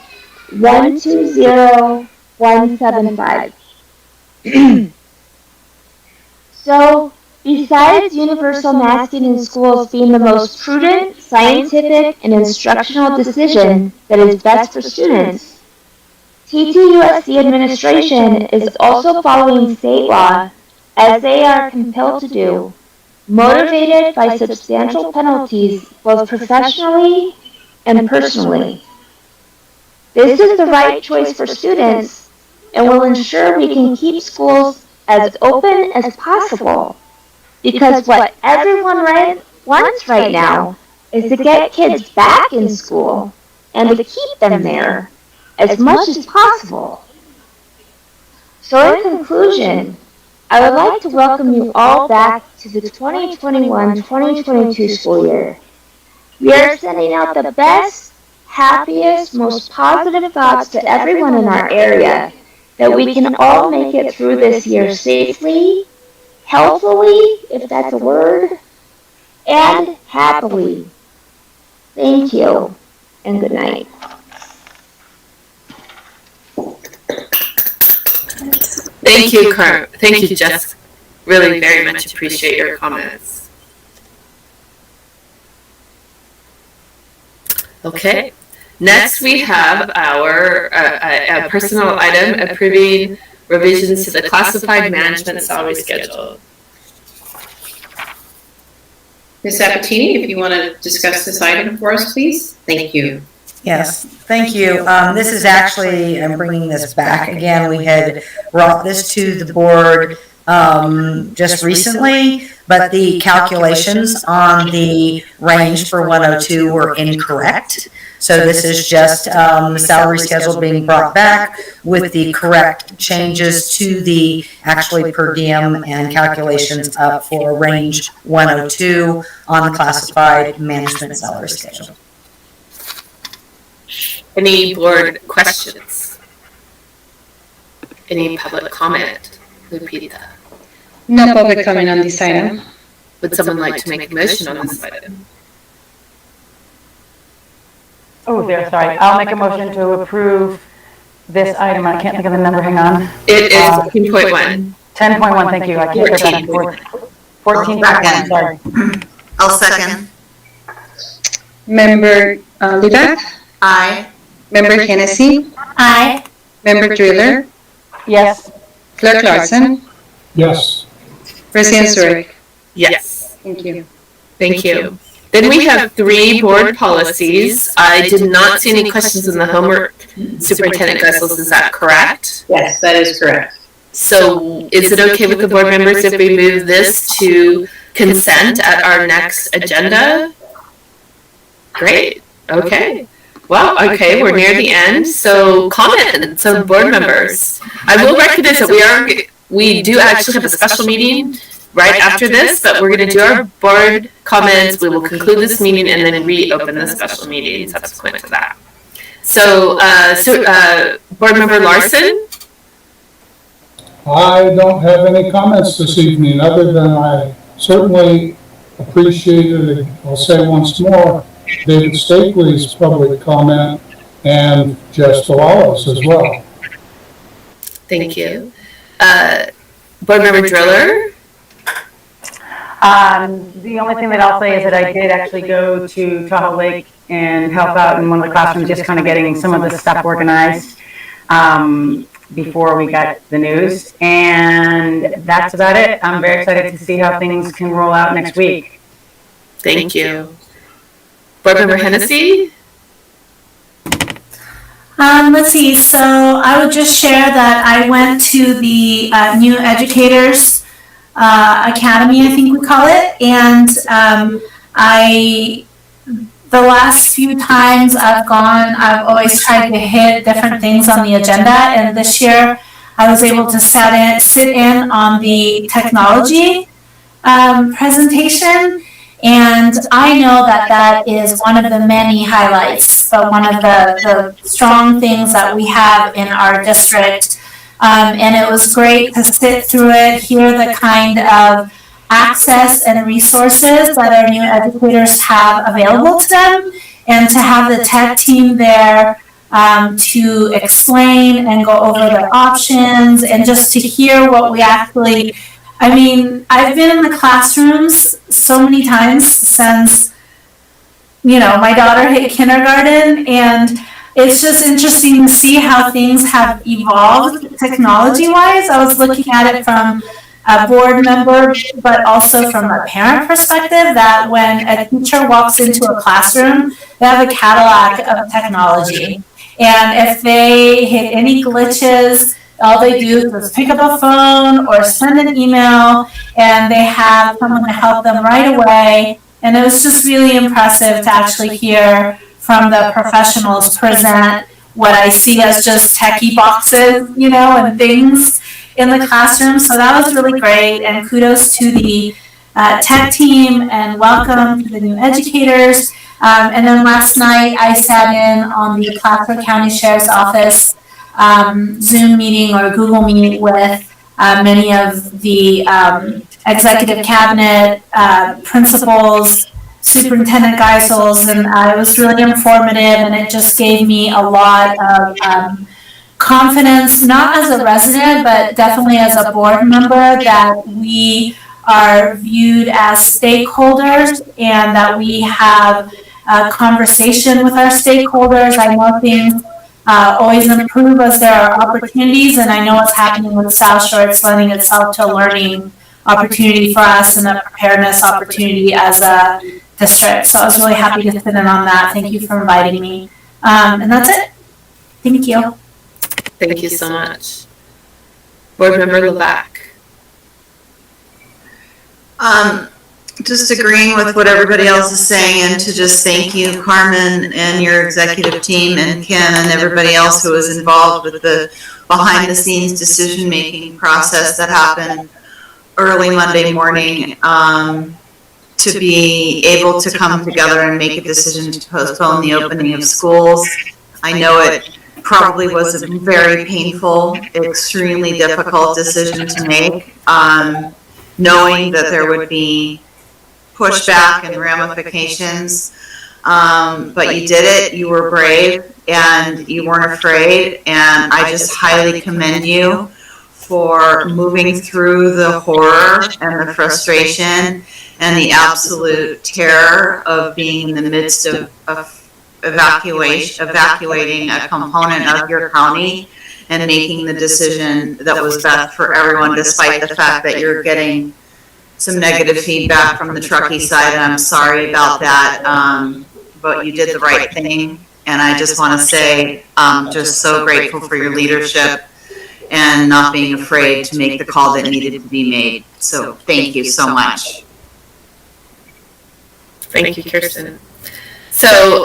S8: 120175. So, besides universal masking in schools being the most prudent, scientific, and instructional decision that is best for students, TTUSD administration is also following state law, as they are compelled to do, motivated by substantial penalties both professionally and personally. This is the right choice for students and will ensure we can keep schools as open as possible, because what everyone wants right now is to get kids back in school and to keep them there as much as possible. So in conclusion, I would like to welcome you all back to the 2021-2022 school year. We are sending out the best, happiest, most positive thoughts to everyone in our area that we can all make it through this year safely, healthily, if that's a word, and happily. Thank you, and good night.
S1: Thank you, Thank you, Jess. Really very much appreciate your comments. Okay. Next, we have our a personal item approving revisions to the classified management salary schedule.
S2: Ms. Sabatini, if you want to discuss this item for us, please. Thank you.
S12: Yes, thank you. This is actually, I'm bringing this back again. We had brought this to the board just recently, but the calculations on the range for 102 were incorrect. So this is just the salary schedule being brought back with the correct changes to the actually per diem and calculations up for range 102 on the classified management salary schedule.
S1: Any board questions? Any public comment? Lupita?
S4: No public comment on this item.
S1: Would someone like to make a motion on this item?
S7: Oh, there, sorry. I'll make a motion to approve this item. I can't think of the number, hang on.
S1: It is 14.1.
S7: 10.1, thank you. I can't get back and forth. 14.1, sorry.
S3: I'll second.
S4: Member Libak?
S3: Aye.
S4: Member Hennessy?
S8: Aye.
S4: Member Driller?
S7: Yes.
S4: Clerk Larson?
S5: Yes.
S4: President Zurich?
S1: Yes.
S4: Thank you.
S1: Thank you. Then we have 3 board policies. I did not see any questions in the homework. Superintendent Gessels, is that correct?
S2: Yes, that is correct.
S1: So is it okay with the board members if we move this to consent at our next agenda? Great. Okay. Well, okay, we're near the end. So comments of board members. I will recognize that we do actually have a special meeting right after this, but we're going to do our board comments. We will conclude this meeting and then reopen the special meeting subsequent to that. So, board member Larson?
S5: I don't have any comments this evening, other than I certainly appreciated, I'll say once more, David Stakely's public comment and Jess Delalas as well.
S1: Thank you. Board member Driller?
S7: The only thing that I'll say is that I did actually go to Tahoe Lake and help out in one of the classrooms, just kind of getting some of the stuff organized before we got the news. And that's about it. I'm very excited to see how things can roll out next week.
S1: Thank you. Board member Hennessy?
S13: Let's see, so I would just share that I went to the New Educators Academy, I think we call it, and the last few times I've gone, I've always tried to hit different things on the agenda, and this year I was able to sit in on the technology presentation. And I know that that is one of the many highlights, but one of the strong things that we have in our district. And it was great to sit through it, hear the kind of access and resources that our new educators have available to them, and to have the tech team there to explain and go over the options, and just to hear what we actually, I mean, I've been in the classrooms so many times since, my daughter hit kindergarten, and it's just interesting to see how things have evolved technology-wise. I was looking at it from a board member, but also from a parent perspective, that when a teacher walks into a classroom, they have a Cadillac of technology. And if they hit any glitches, all they do is pick up a phone or send an email, and they have someone to help them right away. And it was just really impressive to actually hear from the professionals present what I see as just techie boxes, and things in the classroom. So that was really great, and kudos to the tech team, and welcome to the new educators. And then last night I sat in on the Plattsburgh County Sheriff's Office Zoom meeting or Google Meet with many of the executive cabinet, principals, Superintendent Geisels, and it was really informative, and it just gave me a lot of confidence, not as a resident, but definitely as a board member, that we are viewed as stakeholders and that we have a conversation with our stakeholders. I know things always improve as there are opportunities, and I know what's happening with South Shore. It's lending itself to a learning opportunity for us and a preparedness opportunity as a district. So I was really happy to sit in on that. Thank you for inviting me. And that's it. Thank you.
S1: Thank you so much. Board Member Levac.
S3: Just agreeing with what everybody else is saying, and to just thank you, Carmen, and your executive team, and Ken, and everybody else who was involved with the behind-the-scenes decision-making process that happened early Monday morning, to be able to come together and make a decision to postpone the opening of schools. I know it probably was a very painful, extremely difficult decision to make, knowing that there would be pushback and ramifications, but you did it. You were brave and you weren't afraid, and I just highly commend you for moving through the horror and the frustration and the absolute terror of being in the midst of evacuating a component of your county and making the decision that was best for everyone, despite the fact that you're getting some negative feedback from the Truckee side, and I'm sorry about that, but you did the right thing, and I just want to say I'm just so grateful for your leadership and not being afraid to make the call that needed to be made. So thank you so much.
S1: Thank you, Kirsten. So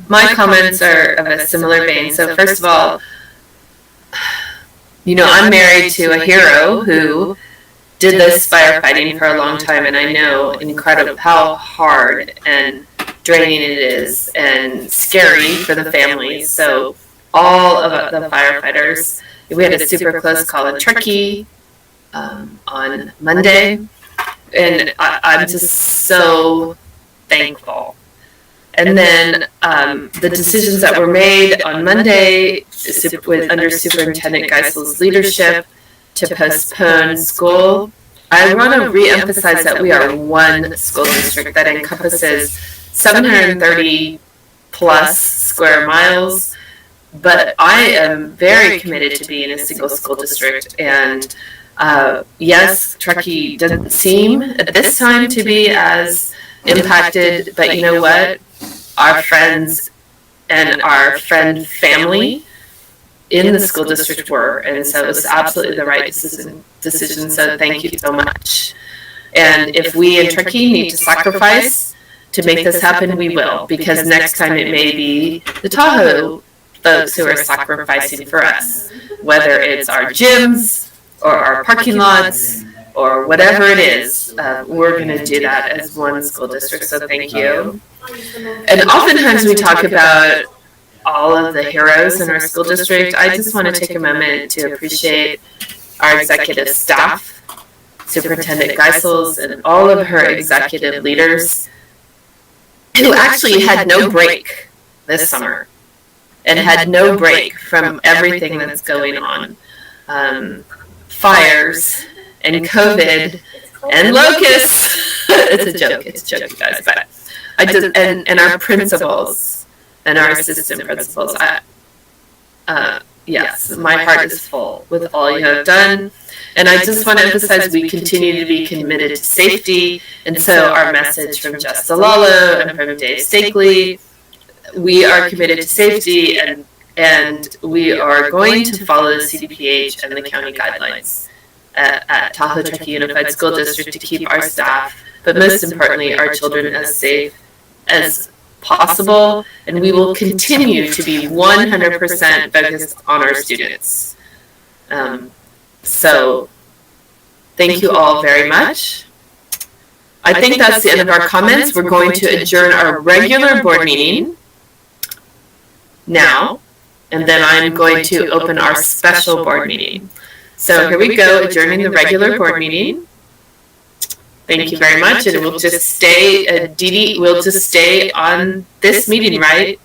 S1: my comments are of a similar vein. So first of all, you know, I'm married to a hero who did this firefighting for a long time, and I know incredible how hard and draining it is and scary for the families. So all of the firefighters, we had a super close call in Truckee on Monday, and I'm just so thankful. And then the decisions that were made on Monday under Superintendent Geisel's leadership to postpone school, I want to reemphasize that we are one school district that encompasses 730 plus square miles, but I am very committed to being a single school district. And yes, Truckee doesn't seem at this time to be as impacted, but you know what? Our friends and our friend family in the school district were, and so it was absolutely the right decision. So thank you so much. And if we in Truckee need to sacrifice to make this happen, we will, because next time it may be the Tahoe folks who are sacrificing for us, whether it's our gyms or our parking lots or whatever it is. We're going to do that as one school district. So thank you. And oftentimes we talk about all of the heroes in our school district. I just want to take a moment to appreciate our executive staff, Superintendent Geisels, and all of her executive leaders who actually had no break this summer and had no break from everything that's going on. Fires and COVID and locusts. It's a joke, you guys. But and our principals and our assistant principals. Yes, my heart is full with all you have done. And I just want to emphasize we continue to be committed to safety. And so our message from Jess Delalo and from Dave Stakely, we are committed to safety, and we are going to follow the CDPH and the county guidelines at Tahoe Truckee Unified School District to keep our staff, but most importantly, our children as safe as possible. And we will continue to be 100% focused on our students. So thank you all very much. I think that's the end of our comments. We're going to adjourn our regular board meeting now, and then I'm going to open our special board meeting. So here we go, adjourning the regular board meeting. Thank you very much, and we'll just stay, Dee Dee, we'll just stay on this meeting, right?